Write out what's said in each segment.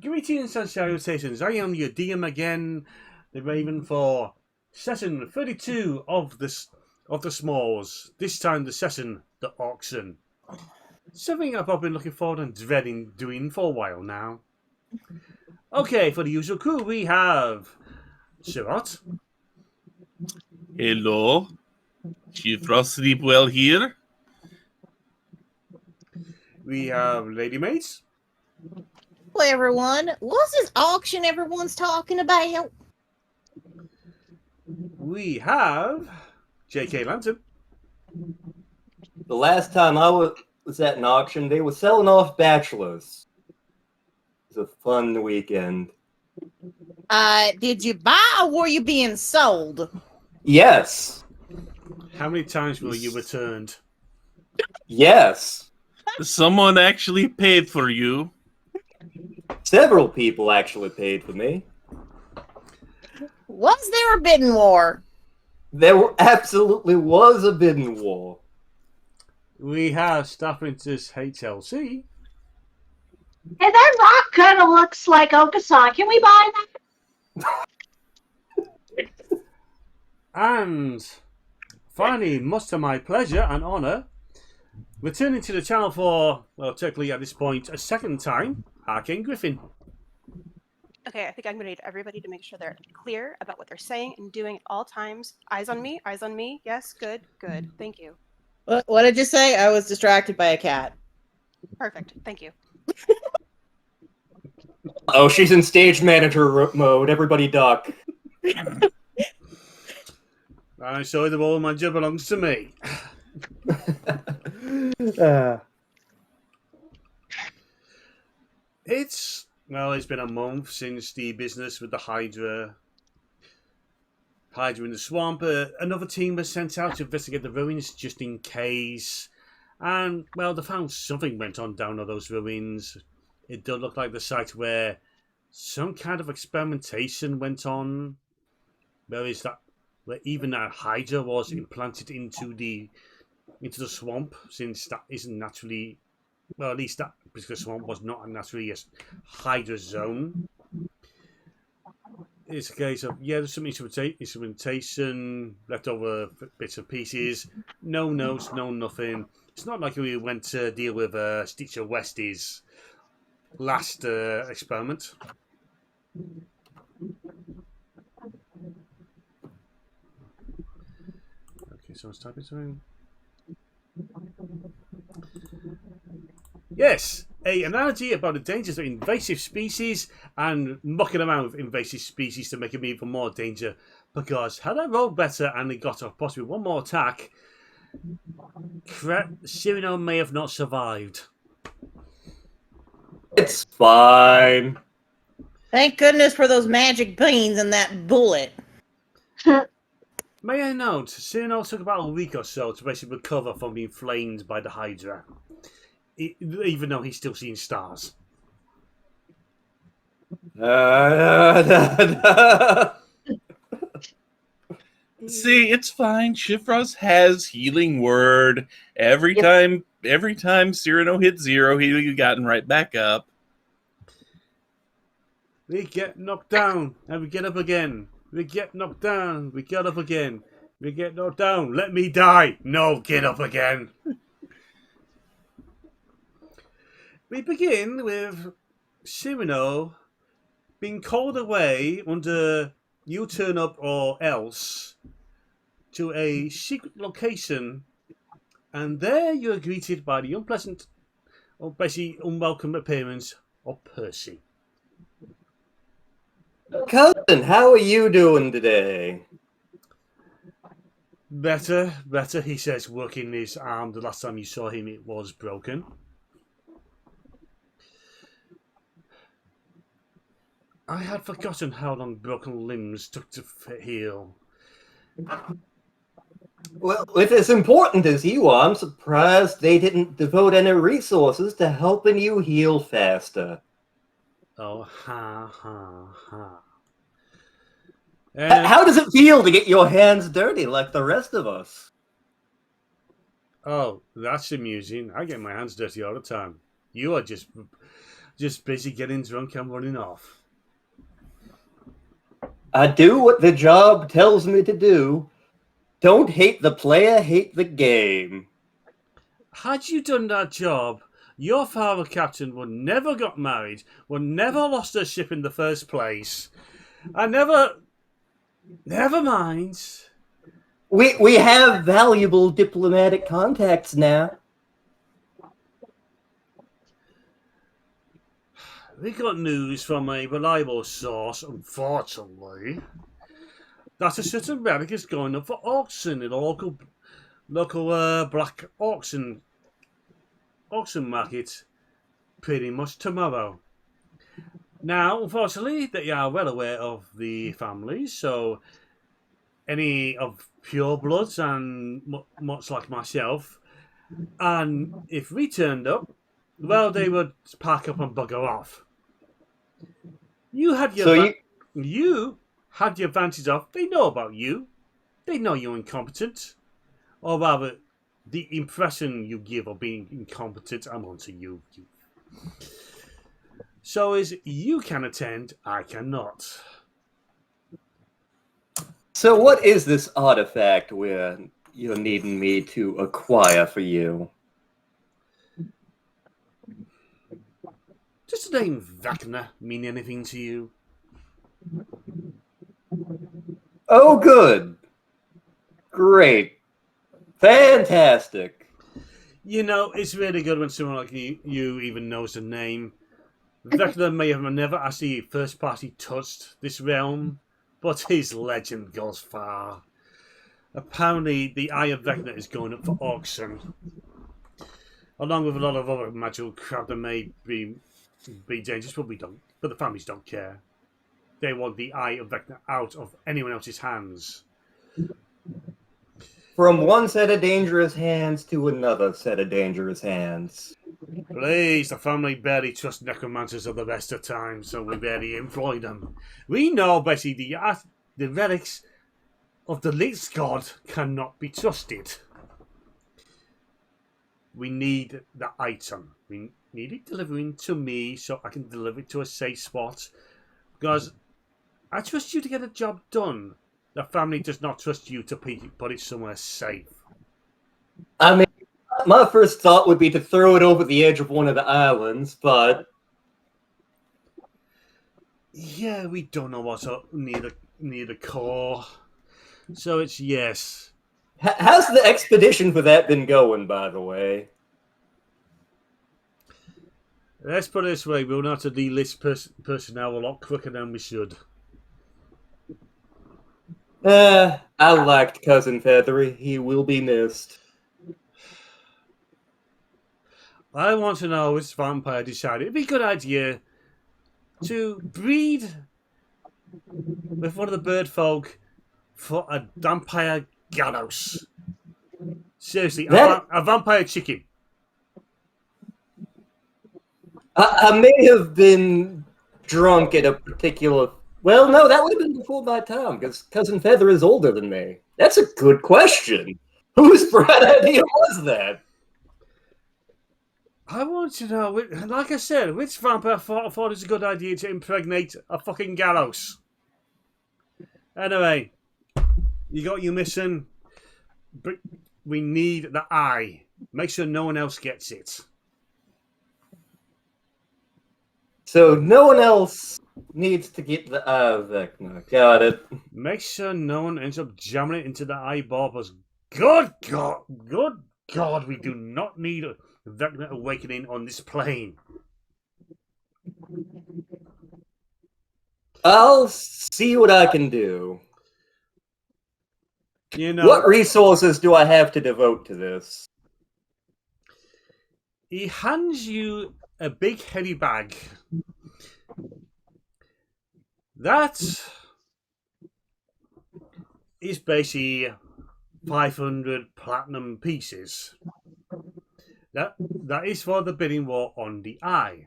Greetings and salutations. I am your DM again, the Raven, for session 32 of the Smalls. This time the session, the auction. Something I've been looking forward and dreading doing for a while now. Okay, for the usual crew we have Sirot. Hello. Chief Ross sleep well here? We have Ladymage. Hello, everyone. What's this auction everyone's talking about? We have JKLantern. The last time I was at an auction, they were selling off bachelors. It was a fun weekend. Did you buy or were you being sold? Yes. How many times were you returned? Yes. Someone actually paid for you. Several people actually paid for me. Was there a bidding war? There absolutely was a bidding war. We have StarprincessHLC. Hey, that rock kind of looks like Okasan. Can we buy that? And finally, much to my pleasure and honour, returning to the channel for, well, technically at this point, a second time, Arcane Griffin. Okay, I think I'm going to need everybody to make sure they're clear about what they're saying and doing at all times. Eyes on me, eyes on me. Yes, good, good. Thank you. What did you say? I was distracted by a cat. Perfect. Thank you. Oh, she's in stage manager mode. Everybody duck. I'm sorry, the ball manager belongs to me. It's been a month since the business with the Hydra in the swamp. Another team was sent out to investigate the ruins just in case. And, well, they found something went on down on those ruins. It does look like the site where some kind of experimentation went on. Where even that Hydra was implanted into the swamp, since that isn't naturally, well, at least that particular swamp was not naturally a Hydra zone. It's a case of, yeah, there's some instrumentation, leftover bits and pieces, no notes, no nothing. It's not like we went to deal with Stitcher West's last experiment. Okay, so let's type it in. Yes, an analogy about the dangers of invasive species and mucking around with invasive species to make them even more danger. Because had I rolled better and they got possibly one more attack, Cyrano may have not survived. It's fine. Thank goodness for those magic beans and that bullet. May I note, Cyrano took about a week or so to basically recover from being flamed by the Hydra. Even though he's still seeing stars. See, it's fine. Shifros has healing word. Every time Cyrano hits 0, he's gotten right back up. We get knocked down and we get up again. We get knocked down, we get up again. We get knocked down. Let me die. No, get up again. We begin with Cyrano being called away under You Turn Up or Else to a secret location, and there you are greeted by the unpleasant, or basically unwelcome appearance of Percy. Cousin, how are you doing today? Better, he says, working his arm. The last time you saw him, it was broken. I had forgotten how long broken limbs took to heal. Well, if it's important as you are, I'm surprised they didn't devote any resources to helping you heal faster. Oh, ha, ha, ha. How does it feel to get your hands dirty like the rest of us? Oh, that's amusing. I get my hands dirty all the time. You are just busy getting drunk and running off. I do what the job tells me to do. Don't hate the player, hate the game. Had you done that job, your father, Captain, would never got married, would never lost her ship in the first place, and never mind. We have valuable diplomatic contacts now. We got news from a reliable source, unfortunately, that a certain relic is going up for auction in a local black auction market pretty much tomorrow. Now, unfortunately, they are well aware of the families, so any of pure bloods and much like myself, and if we turned up, well, they would pack up and bugger off. You had you had the advantage of they know about you, they know you're incompetent, or rather, the impression you give of being incompetent, I'm onto you. So as you can attend, I cannot. So what is this artifact you're needing me to acquire for you? Does the name Wagner mean anything to you? Oh, good. Great. Fantastic. You know, it's really good when someone like you even knows the name. Wagner may have never actually first party touched this realm, but his legend goes far. Apparently, the Eye of Wagner is going up for auction, along with a lot of other magical crap that may be dangerous, but we don't. But the families don't care. They want the Eye of Wagner out of anyone else's hands. From one set of dangerous hands to another set of dangerous hands. Please, the family barely trust necromancers of the best of times, so we barely employ them. We know, Bessie, the relics of the least god cannot be trusted. We need the item. We need it delivering to me so I can deliver it to a safe spot. Because I trust you to get a job done. The family does not trust you to put it somewhere safe. I mean, my first thought would be to throw it over the edge of one of the islands, but... Yeah, we don't know what's up near the core. So it's yes. How's the expedition for that been going, by the way? Let's put it this way, we'll have to delist personnel a lot quicker than we should. I liked Cousin Feathery. He will be missed. I want to know which vampire decided it'd be a good idea to breed with one of the bird folk for a vampire gallows. Seriously, a vampire chicken. I may have been drunk at a particular... Well, no, that would have been before my time, because Cousin Feather is older than me. That's a good question. Whose bright idea was that? I want to know, like I said, which vampire thought it's a good idea to impregnate a fucking gallows? Anyway, you got your mission, but we need the eye. Make sure no one else gets it. So no one else needs to get the eye of Vecna. Got it. Make sure no one ends up jamming it into the eyeball, because good God, we do not need a Vecna awakening on this plane. I'll see what I can do. You know, what resources do I have to devote to this? He hands you a big heavy bag. That is basically 500 platinum pieces. That is for the bidding war on the eye.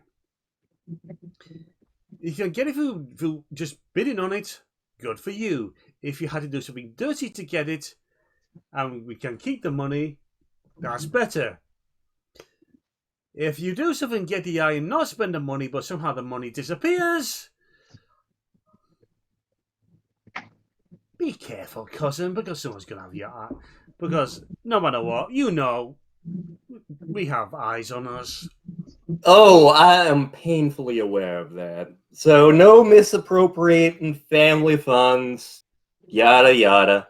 If you can get it through just bidding on it, good for you. If you had to do something dirty to get it, and we can keep the money, that's better. If you do something, get the eye and not spend the money, but somehow the money disappears, be careful, cousin, because someone's going to have your eye. Because no matter what, you know, we have eyes on us. Oh, I am painfully aware of that. So no misappropriating family funds, yada yada.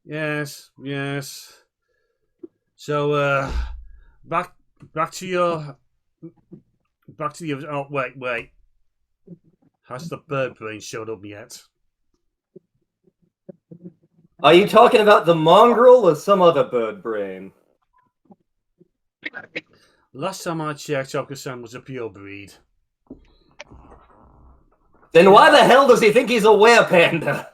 Yes. So, back to your. Oh, wait. Has the bird brain showed up yet? Are you talking about the mongrel or some other bird brain? Last time I checked, Okasan was a pure breed. Then why the hell does he think he's a were-panda?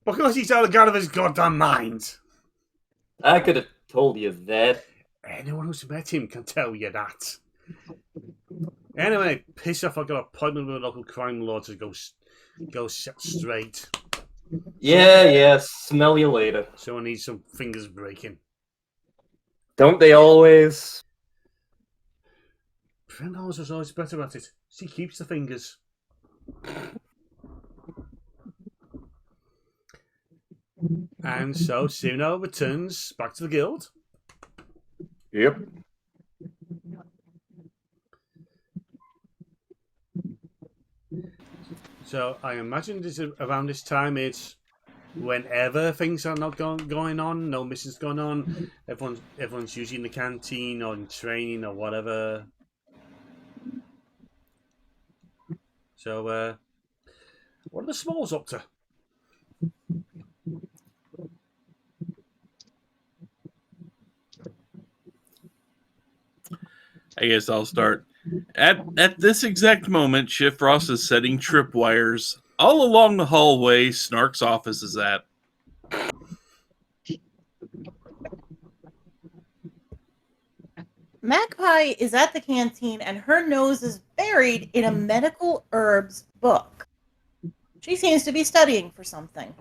Because he's out of his goddamn mind. I could have told you that. Anyone who's met him can tell you that. Anyway, piss off, I've got an appointment with a local crime lord to go set straight. Yeah, smell you later. So I need some fingers breaking. Don't they always? Friend Ours was always better at it. She keeps the fingers. And so Cyrano returns back to the guild. Yep. So I imagine this around this time it's whenever things are not going on, no missions going on, everyone's usually in the canteen or in training or whatever. So what are the Smalls up to? I guess I'll start. At this exact moment, Shifrost is setting tripwires all along the hallway Snark's office is at. Magpie is at the canteen and her nose is buried in a medical herbs book. She seems to be studying for something.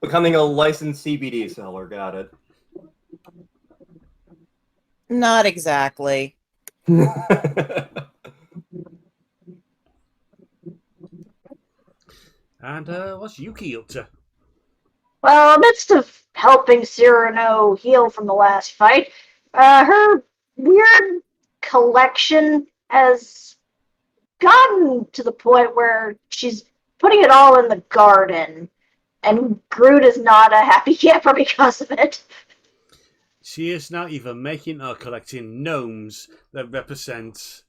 Becoming a licensed CBD seller, got it. Not exactly. And what's Yuki up to? Well, amidst of helping Cyrano heal from the last fight, her weird collection has gotten to the point where she's putting it all in the garden, and Groot is not a happy camper because of it. She is now either making or collecting gnomes that represent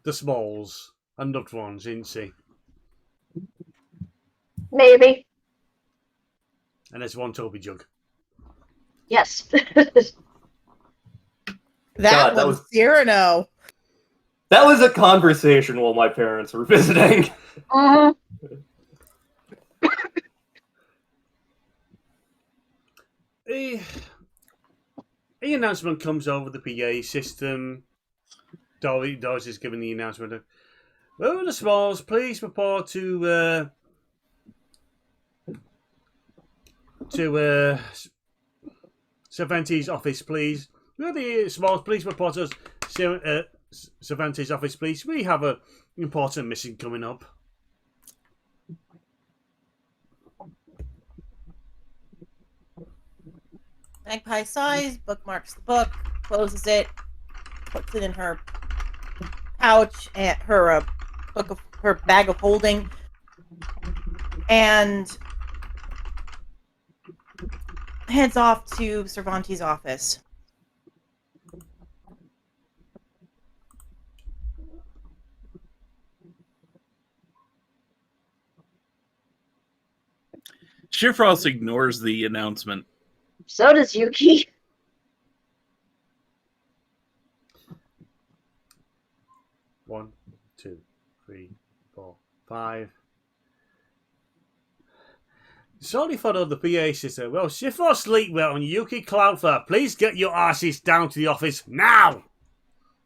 the Smalls and loved ones, isn't she? Maybe. And there's one Toby Jug. Yes. That that was was- Cyrano. That was a conversation while my parents were visiting. Mhm. The announcement comes over the PA system. Doris is giving the announcement. Well, the Smalls, please report to Cervantes' office, please. Will the Smalls please report to Cervantes' office, please? We have an important mission coming up. Magpie sighs, bookmarks the book, closes it, puts it in her pouch at her her bag of holding, and heads off to Cervantes' office. Shifrost ignores the announcement. So does Yuki. One, 2, 3, 4, 5. Sorry for the PA system. Well, Shifrost Sleepwell and Yuki Cloudfire, please get your asses down to the office now!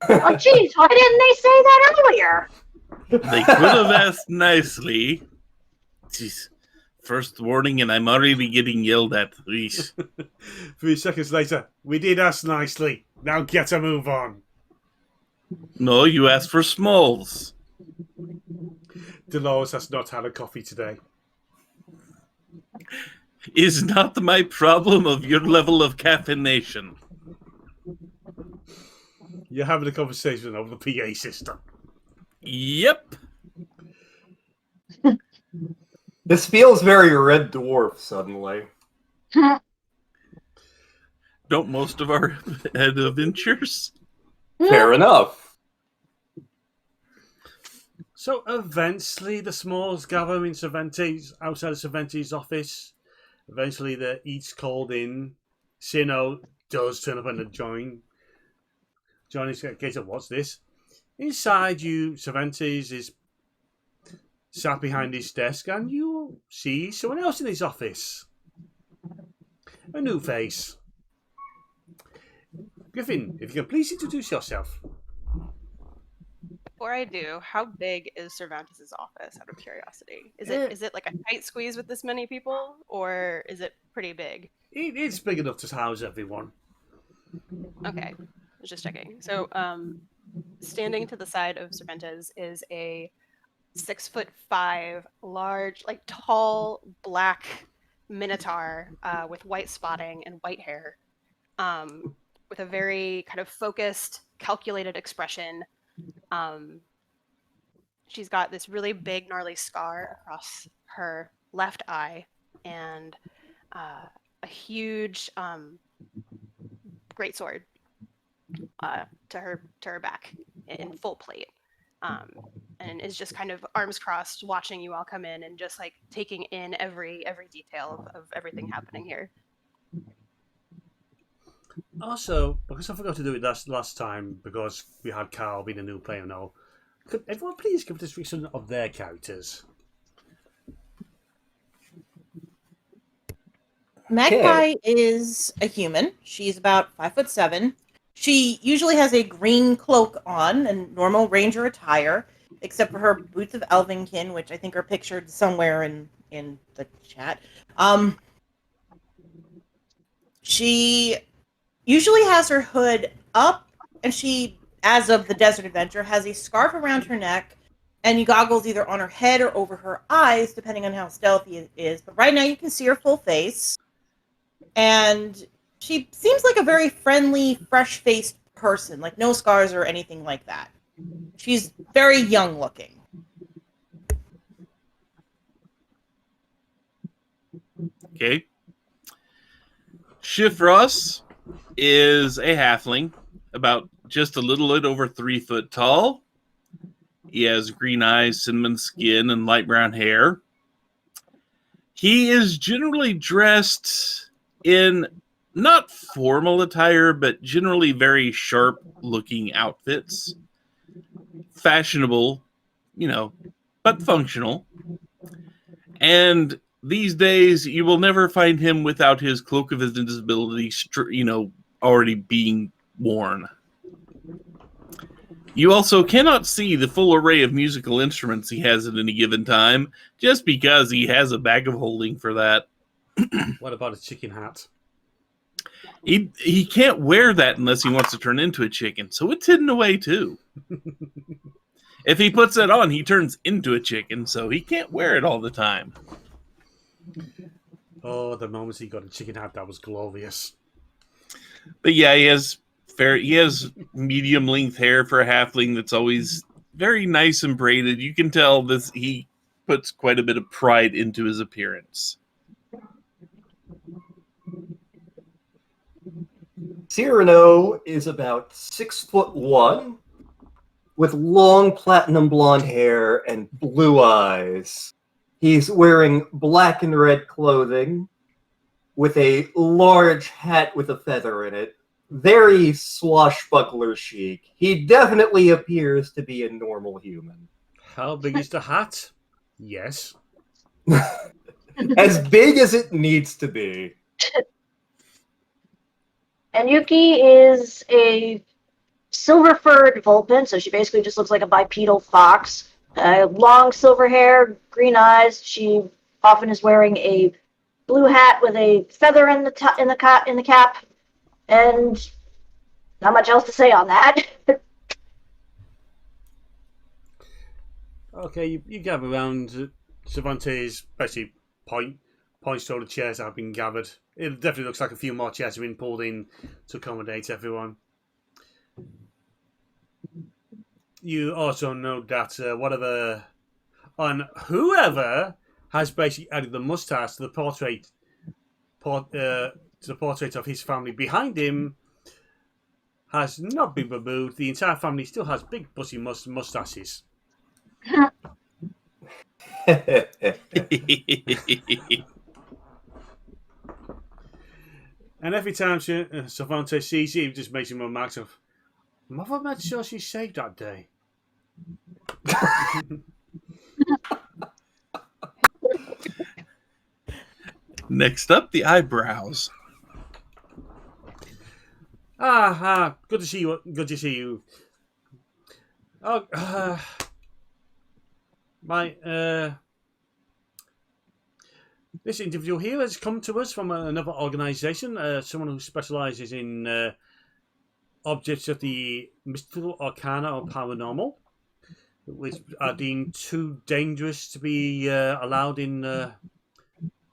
Oh, jeez, why didn't they say that earlier? They could have asked nicely. Jeez. First warning, and I'm already getting yelled at. Please. 3 seconds later, we did ask nicely. Now get a move on. No, you asked for smalls. Dolores has not had a coffee today. Is not my problem of your level of caffeination. You're having a conversation over the PA system. Yep. This feels very Red Dwarf suddenly. Don't most of our adventures? Fair enough. So eventually the Smalls gather in Cervantes, outside of Cervantes' office. Eventually they're each called in. Sino does turn up and join. Johnny's case of what's this? Inside you, Cervantes is sat behind his desk and you see someone else in his office. A new face. Griffin, if you can please introduce yourself. Before I do, how big is Cervantes' office, out of curiosity? Is it like a tight squeeze with this many people, or is it pretty big? It's big enough to house everyone. Okay, I was just checking. So, standing to the side of Cervantes is a 6'5", large, like tall, black minotaur with white spotting and white hair, with a very kind of focused, calculated expression. She's got this really big, gnarly scar across her left eye, and a huge greatsword to her back in full plate. And is just kind of arms crossed, watching you all come in and just like taking in every detail of everything happening here. Also, because I forgot to do it last time, because we had Carl being a new player and all, could everyone please give a description of their characters? Magpie is a human. She's about 5'7". She usually has a green cloak on and normal ranger attire, except for her boots of Elvenkin, which I think are pictured somewhere in the chat. She usually has her hood up, and she, as of the Desert Adventure, has a scarf around her neck and goggles either on her head or over her eyes, depending on how stealthy it is. But right now you can see her full face. And she seems like a very friendly, fresh-faced person, like no scars or anything like that. She's very young looking. Okay. Shifross is a halfling, about just a little bit over 3 foot tall. He has green eyes, cinnamon skin, and light brown hair. He is generally dressed in not formal attire, but generally very sharp-looking outfits. Fashionable, but functional. And these days, you will never find him without his cloak of invisibility, already being worn. You also cannot see the full array of musical instruments he has at any given time, just because he has a bag of holding for that. What about a chicken hat? He can't wear that unless he wants to turn into a chicken, so it's hidden away too. If he puts it on, he turns into a chicken, so he can't wear it all the time. Oh, the moments he got a chicken hat, that was glorious. But yeah, he has medium length hair for a halfling that's always very nice and braided. You can tell he puts quite a bit of pride into his appearance. Cyrano is about 6'1", with long platinum blonde hair and blue eyes. He's wearing black and red clothing with a large hat with a feather in it. Very swashbuckler chic. He definitely appears to be a normal human. How big is the hat? Yes. As big as it needs to be. And Yuki is a silver-furred vulpin, so she basically just looks like a bipedal fox. Long silver hair, green eyes. She often is wearing a blue hat with a feather in the cap, and not much else to say on that. Okay, you gather around. Cervantes basically points to all the chairs that have been gathered. It definitely looks like a few more chairs have been pulled in to accommodate everyone. You also note that whoever has basically added the mustache to the portrait of his family behind him has not been removed. The entire family still has big bushy mustaches. And every time Cervantes sees you, he just makes him remarks of, Mother made sure she saved that day. Next up, the eyebrows. Good to see you. Good to see you. Oh, this individual here has come to us from another organization, someone who specializes in objects of the mystical, arcana, or paranormal, which are deemed too dangerous to be allowed in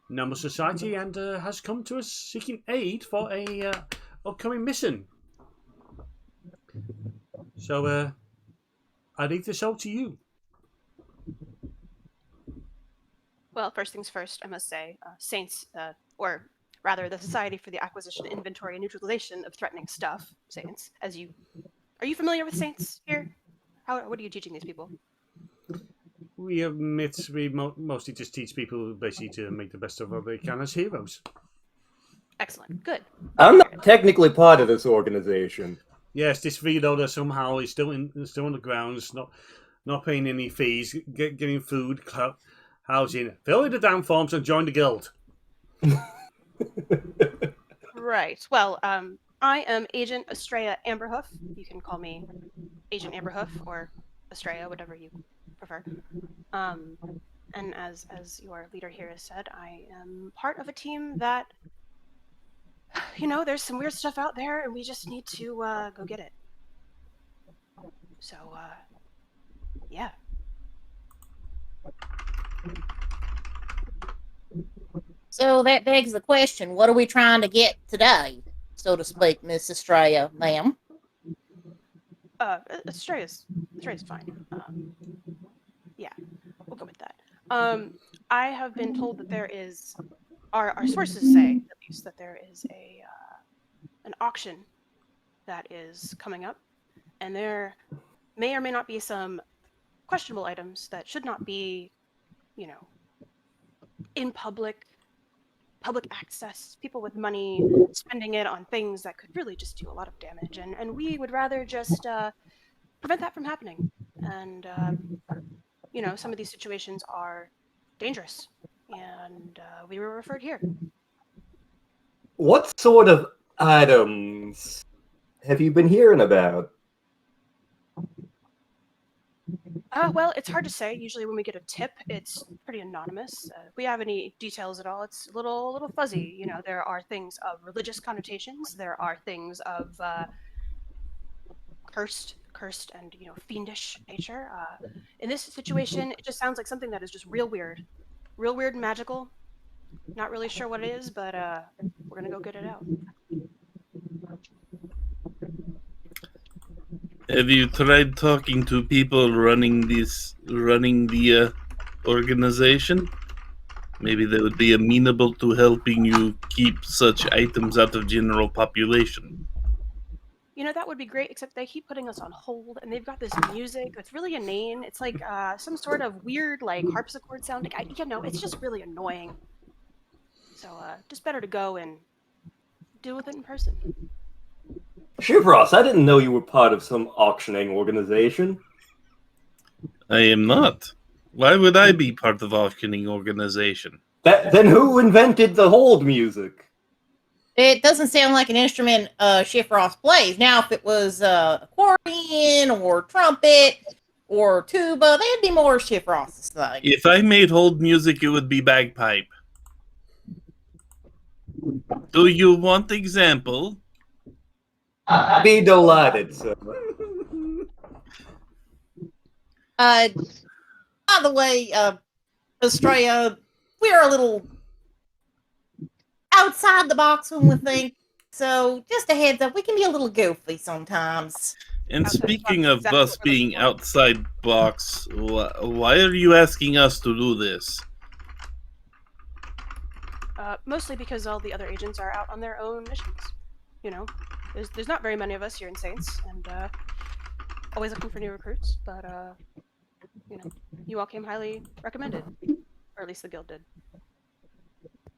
normal society, and has come to us seeking aid for a upcoming mission. So, I leave this all to you. Well, first things first, I must say, Saints, or rather the Society for the Acquisition, Inventory, and Neutralization of Threatening Stuff, Saints, are you familiar with Saints here? What are you teaching these people? We mostly just teach people basically to make the best of what they can as heroes. Excellent, good. I'm not technically part of this organization. Yes, this freeloader somehow is still on the grounds, not paying any fees, getting food, housing. Fill in the damn forms and join the guild. Right. Well, I am Agent Estrella Amberhoof. You can call me Agent Amberhoof or Estrella, whatever you prefer. And as your leader here has said, I am part of a team that, there's some weird stuff out there, and we just need to go get it. So, yeah. So that begs the question, what are we trying to get today, so to speak, Miss Estrella, ma'am? Estrella's fine. Yeah, we'll go with that. I have been told that there is, our sources say, at least, that there is an auction that is coming up, and there may or may not be some questionable items that should not be, in public access, people with money spending it on things that could really just do a lot of damage, and we would rather just prevent that from happening. And some of these situations are dangerous, and we were referred here. What sort of items have you been hearing about? Well, it's hard to say. Usually when we get a tip, it's pretty anonymous. If we have any details at all, it's a little fuzzy. There are things of religious connotations. There are things of cursed and, fiendish nature. In this situation, it just sounds like something that is just real weird and magical. Not really sure what it is, but we're going to go get it out. Have you tried talking to people running the organization? Maybe they would be amenable to helping you keep such items out of general population. That would be great, except they keep putting us on hold, and they've got this music that's really inane. It's like some sort of weird, harpsichord sounding. It's just really annoying. So, just better to go and deal with it in person. Shivros, I didn't know you were part of some auctioning organization. I am not. Why would I be part of auctioning organization? Then who invented the hold music? It doesn't sound like an instrument Shifrost plays. Now, if it was accordion or trumpet or tuba. They'd be more Shifross's thing. If I made hold music, it would be bagpipe. Do you want example? Be delighted, sir. By the way, Estrella, we're a little outside the box when we think. So just a heads up, we can be a little goofy sometimes. And Outside the speaking box, of exactly us what we're being looking for. outside box, why are you asking us to do this? Mostly because all the other agents are out on their own missions. You know, there's not very many of us here in Saints, and always looking for new recruits. But you know, you all came highly recommended, or at least the guild did.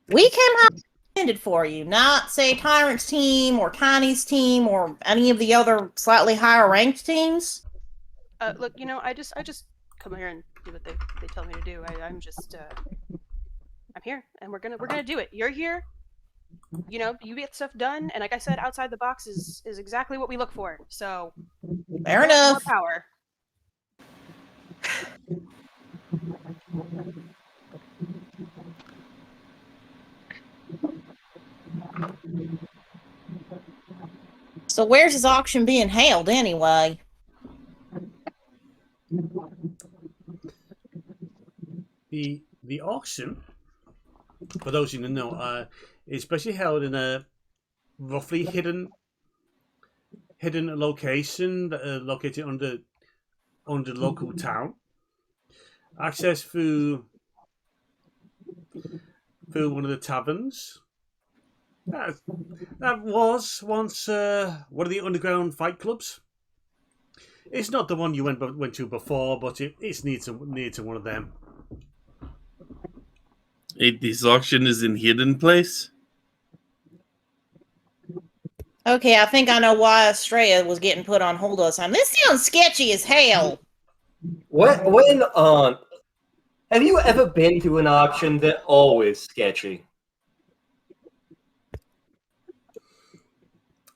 We came highly recommended for you, not say Tyrant's team or Tiny's team or any of the other slightly higher ranked teams. Look, you know, I just come here and do what they tell me to do. I'm just I'm here, and we're gonna do it. You're here. You know, you get stuff done, and like I said, outside the box is exactly what we look for. So Fair more enough. power. So where's his auction being held anyway? The auction, for those who don't know, is especially held in a roughly hidden location located under local town. Access through one of the taverns. That was once one of the underground fight clubs. It's not the one you went to before, but it's near to one of them. This auction is in hidden place? Okay, I think I know why Estrella was getting put on hold us. This sounds sketchy as hell. When have you ever been to an auction that always sketchy?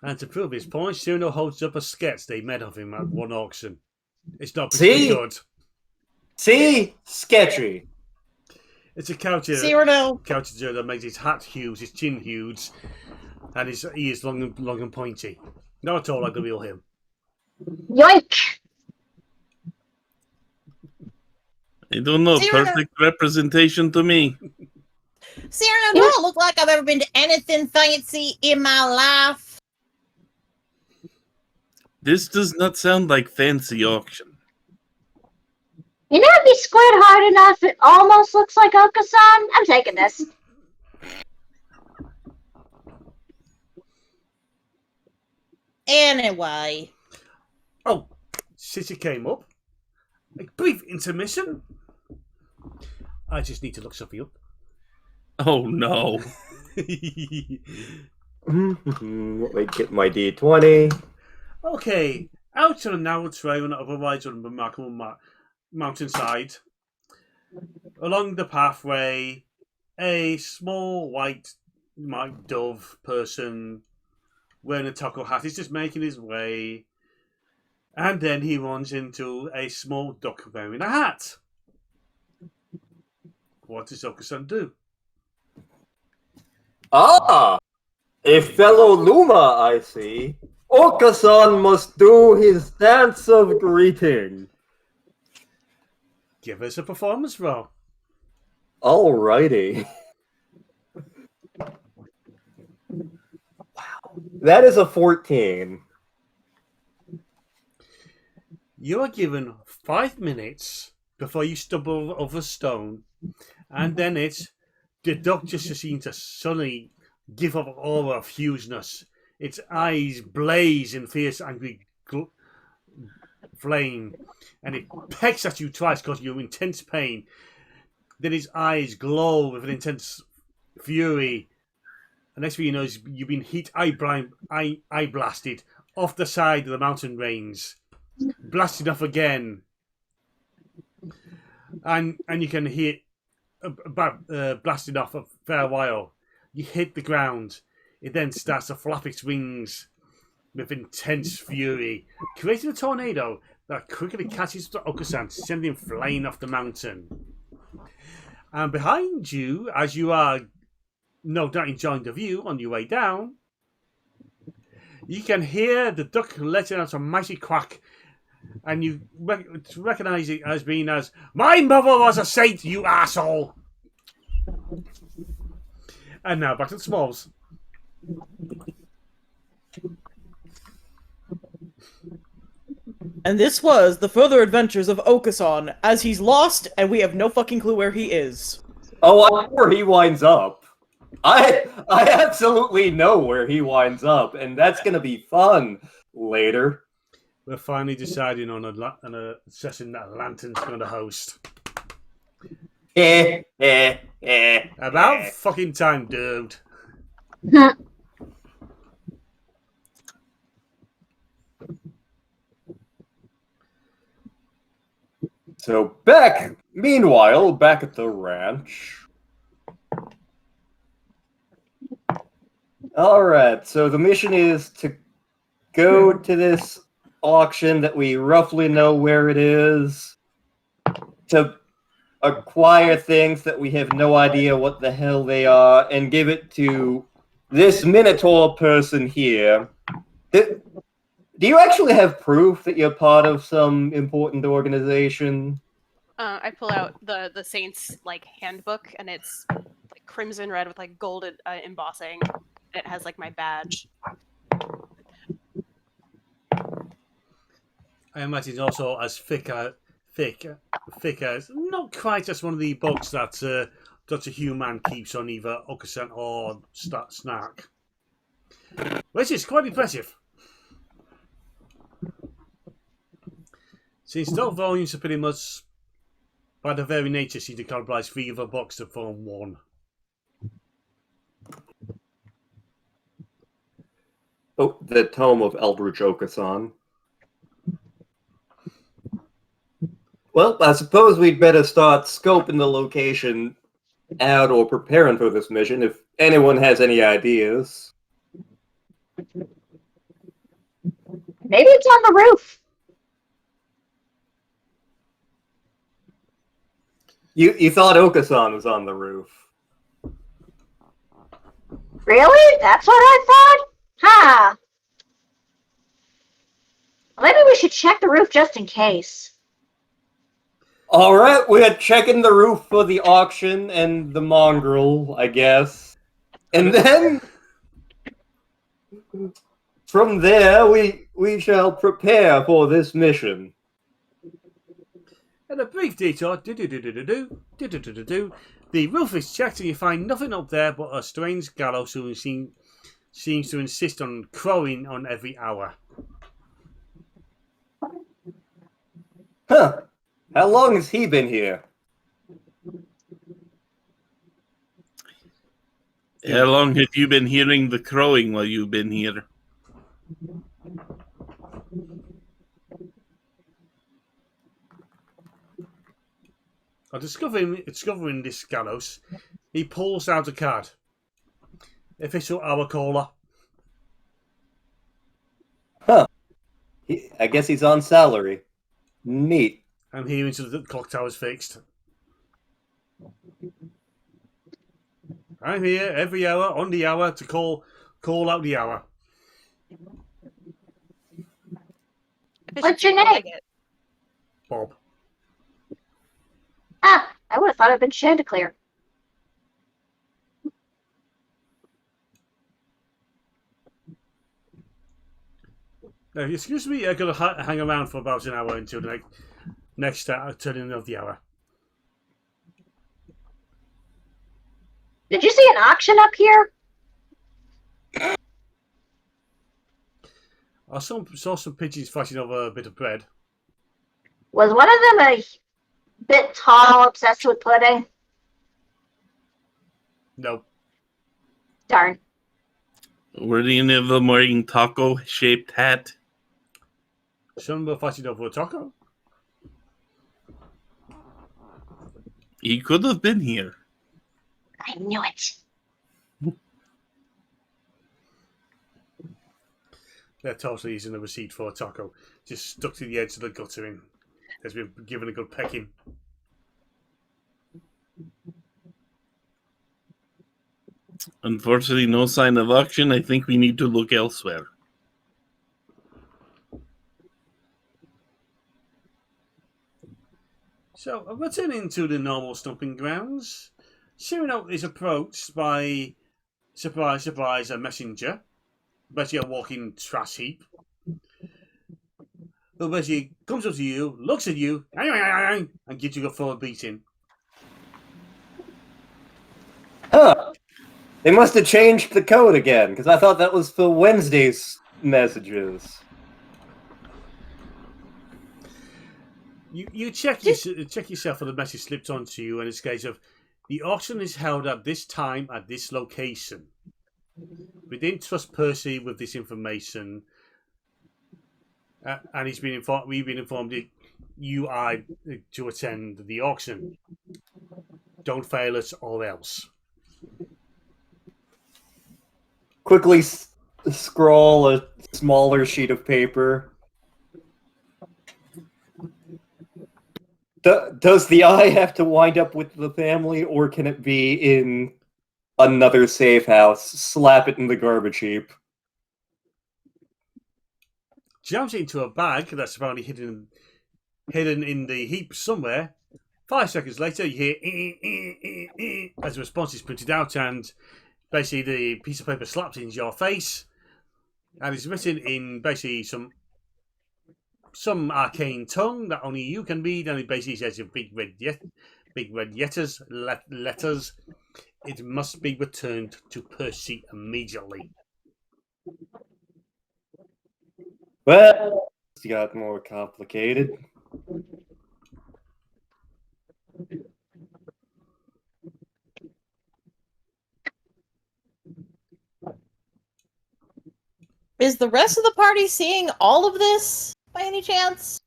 And to prove his point, Cyrano holds up a sketch they made of him at one auction. It's not See? particularly good. See? Sketchy. It's a caricature that makes his hat huge, his chin huge, and his ears long and pointy. Not at all like the real him. Yoink! I don't know. Cyrano. Perfect representation to me. Cyrano, do I look like I've ever been to anything fancy in my life? This does not sound like fancy auction. You know, if you squint hard enough, it almost looks like Okasan. I'm taking this. Anyway. Oh, since you came up, a brief intermission. I just need to look something up. Oh no. Let me get my D20. Okay, out on a narrow trail and otherwise on a remarkable mountainside. Along the pathway, a small white dove person wearing a taco hat is just making his way, and then he runs into a small duck wearing a hat. What does Okasan do? Ah! A fellow Luma, I see. Okasan must do his dance of greeting. Give us a performance roll. Alrighty. Wow. That is a 14. You are given 5 minutes before you stumble over a stone, and then the duck just seems to suddenly give up all of hugeness. Its eyes blaze in fierce, angry flame, and it pecks at you twice because you're in intense pain. Then its eyes glow with an intense fury. And next thing you know, you've been eye blasted off the side of the mountain range, blasted off again, and you can hear blasted off a fair while. You hit the ground. It then starts to flap its wings with intense fury, creating a tornado that quickly catches the Okusan, sending him flying off the mountain. And behind you, as you are no doubt enjoying the view on your way down, you can hear the duck letting out a mighty quack, and you recognize it as being as, "My mother was a saint, you asshole!" And now back to the Smalls. And this was the further adventures of Okusan, as he's lost and we have no fucking clue where he is. Oh, I know where he winds up. I absolutely know where he winds up, and that's gonna be fun later. We're finally deciding on a session that Lantern's going to host. About fucking time, dude. So meanwhile, back at the ranch. Alright, so the mission is to go to this auction that we roughly know where it is, to acquire things that we have no idea what the hell they are, and give it to this Minotaur person here. Do you actually have proof that you're part of some important organization? I pull out the Saints like handbook, and it's like crimson red with like gold embossing. It has like my badge. I imagine it's also as thick as not quite as one of the books that Dr. Human keeps on either Okusan or Snark, which is quite impressive. Since those volumes are pretty much, by their very nature, seem to comprise 3 other books to form one. Oh, the Tome of Eldritch Okusan. Well, I suppose we'd better start scoping the location out or preparing for this mission if anyone has any ideas. Maybe it's on the roof. You thought Okusan was on the roof. Really? That's what I thought? Huh. Maybe we should check the roof just in case. Alright, we're checking the roof for the auction and the mongrel, I guess. And then, from there, we shall prepare for this mission. And a brief detour, the roof is checked and you find nothing up there but a strange gallows who seems to insist on crowing on every hour. Huh. How long has he been here? How long have you been hearing the crowing while you've been here? On discovering this gallows, he pulls out a card. Official hour caller. Huh. I guess he's on salary. Neat. And here until the clock tower's fixed. I'm here every hour, on the hour, to call out the hour. What's your name? Bob. Ah, I would have thought it'd been Chanticleer. Now, if you excuse me, I'm going to hang around for about an hour until the next turning of the hour. Did you see an auction up here? I saw some pigeons fighting over a bit of bread. Was one of them a bit tall, obsessed with pudding? No. Darn. Were any of them wearing taco-shaped hat? Some were fighting over a taco. He could have been here. I knew it. they're totally using the receipt for a taco. Just stuck to the edge of the guttering. Has been given a good pecking. Unfortunately, no sign of auction. I think we need to look elsewhere. So, returning to the normal stomping grounds, Cyrano is approached by, surprise, a messenger, basically a walking trash heap, who basically comes up to you, looks at you, and gives you a full beating. Huh. They must have changed the code again, because I thought that was for Wednesday's messages. You check yourself for the message slipped onto you, and it's a case of the auction is held at this time at this location. We didn't trust Percy with this information, and he's been informed. We've been informed that you are to attend the auction. Don't fail us, or else. Quickly scroll a smaller sheet of paper. Does the eye have to wind up with the family, or can it be in another safe house? Slap it in the garbage heap. Jams it into a bag that's apparently hidden in the heap somewhere. 5 seconds later, you hear as a response is printed out, and basically the piece of paper slaps into your face, and it's written in basically some arcane tongue that only you can read, and it basically says in big red letters, it must be returned to Percy immediately. Well, it's got more complicated. Is the rest of the party seeing all of this by any chance?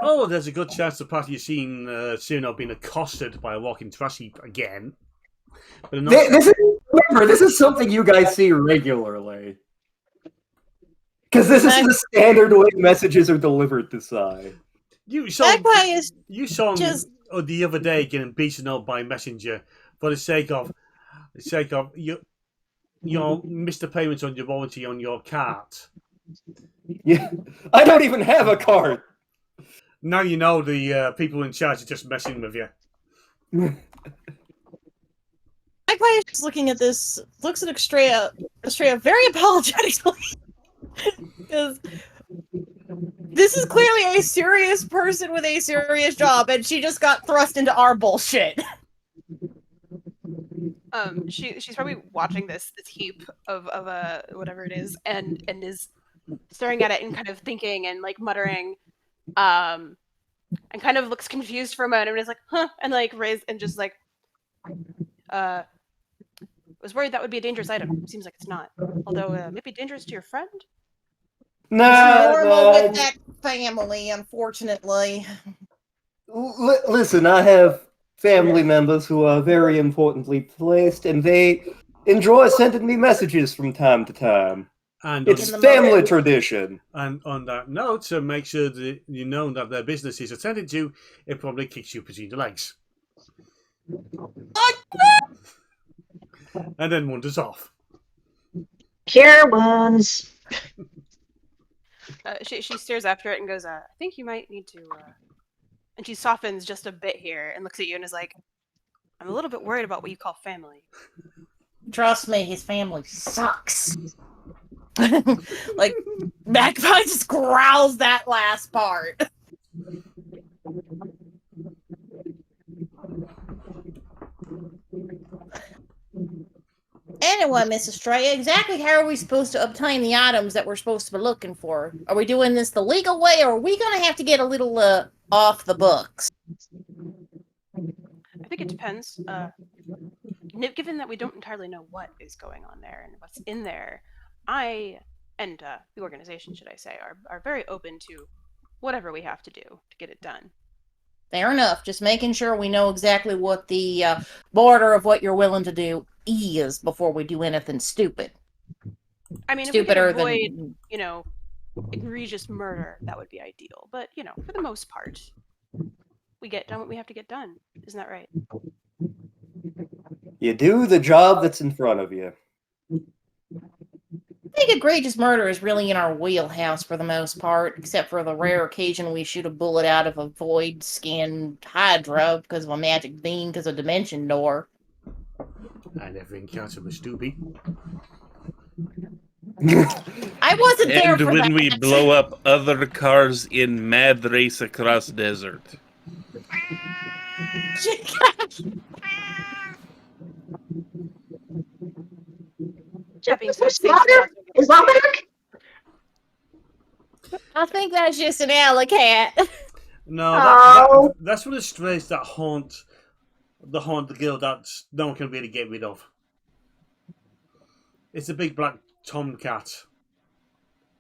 Oh, there's a good chance the party has seen Cyrano being accosted by a walking trash heap again. But This is something you guys see regularly. Because this is the standard way messages are delivered to Psy. You saw him just the other day getting beaten up by a messenger for the sake of your Mr. Payments on your warranty on your cart. Yeah, I don't even have a cart. Now you know the people in charge are just messing with you. Magpie is just looking at this, looks at Estrella very apologetically. Because this is clearly a serious person with a serious job, and she just got thrust into our bullshit. She's probably watching this heap of whatever it is, and is staring at it and kind of thinking and like muttering, and kind of looks confused for a moment and is like, huh, and like raised and just like, was worried that would be a dangerous item. Seems like it's not. Although maybe dangerous to your friend. Normal with that family, unfortunately. Listen, I have family members who are very importantly placed, and they enjoy sending me messages from time to time. And it's family tradition. And on that note, to make sure that you know that their business is attended to, it probably kicks you between the legs. And then wanders off. Cure wounds. She stares after it and goes, I think you might need to... And she softens just a bit here and looks at you and is like, I'm a little bit worried about what you call family. Trust me, his family sucks. Like, Magpie just growls that last part. Anyway, Miss Estrella, exactly how are we supposed to obtain the items that we're supposed to be looking for? Are we doing this the legal way, or are we going to have to get a little off the books? I think it depends. Given that we don't entirely know what is going on there and what's in there, I and the organization, should I say, are very open to whatever we have to do to get it done. Fair enough. Just making sure we know exactly what the border of what you're willing to do is before we do anything stupid. I mean, stupider if we could avoid, than. you know, egregious murder, that would be ideal. But, you know, for the most part, we get done what we have to get done. Isn't that right? You do the job that's in front of you. I think egregious murder is really in our wheelhouse for the most part, except for the rare occasion we shoot a bullet out of a void-skinned Hydra because of a magic beam because of dimension door. I never encountered with Stoopy. I wasn't there And for when that. we blow up other cars in mad race across desert. That being Is said, this things could water? also get Is that back? I think that's just an alley cat. No, Oh. that's one of the strays that haunt the guild that no one can really get rid of. It's a big black tomcat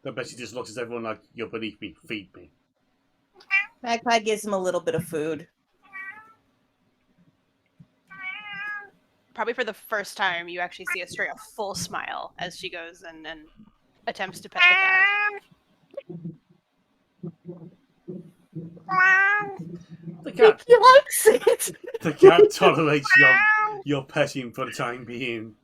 that basically just looks at everyone like, you're beneath me, feed me. Magpie gives him a little bit of food. Probably for the first time, you actually see Astrea full smile as she goes and attempts to pet the cat. The cat, He likes it. the cat tolerates your petting for the time being.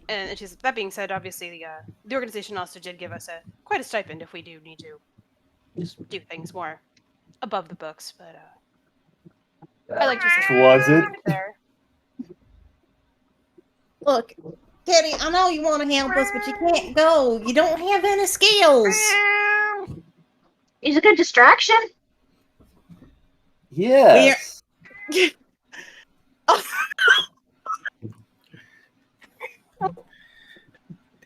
And she's, that being said, obviously the organization also did give us quite a stipend if we do need to just do things more above the books. But I like to say Was it? there. Look, Teddy, I know you want to help us, but you can't go. You don't have any skills. He's a good distraction. Yes.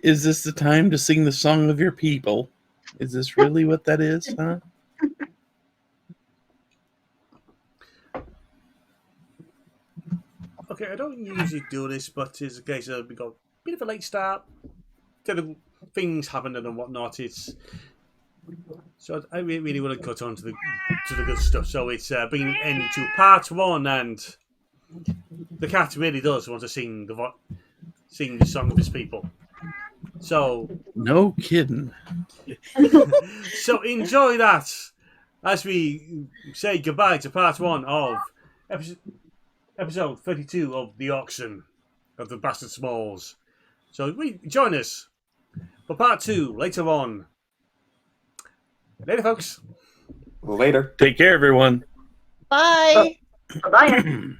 Is this the time to sing the song of your people? Is this really what that is, huh? Okay, I don't usually do this, but it's a case of we got a bit of a late start. Things happened and whatnot. So I really want to cut on to the good stuff. So it's bringing an end to part 1, and the cat really does want to sing the song of his people. So No kidding. so enjoy that as we say goodbye to part 1 of episode 32 of the auction of the Bastard Smalls. So join us for part 2 later on. Later, folks. Later. Take care, everyone. Bye. Bye.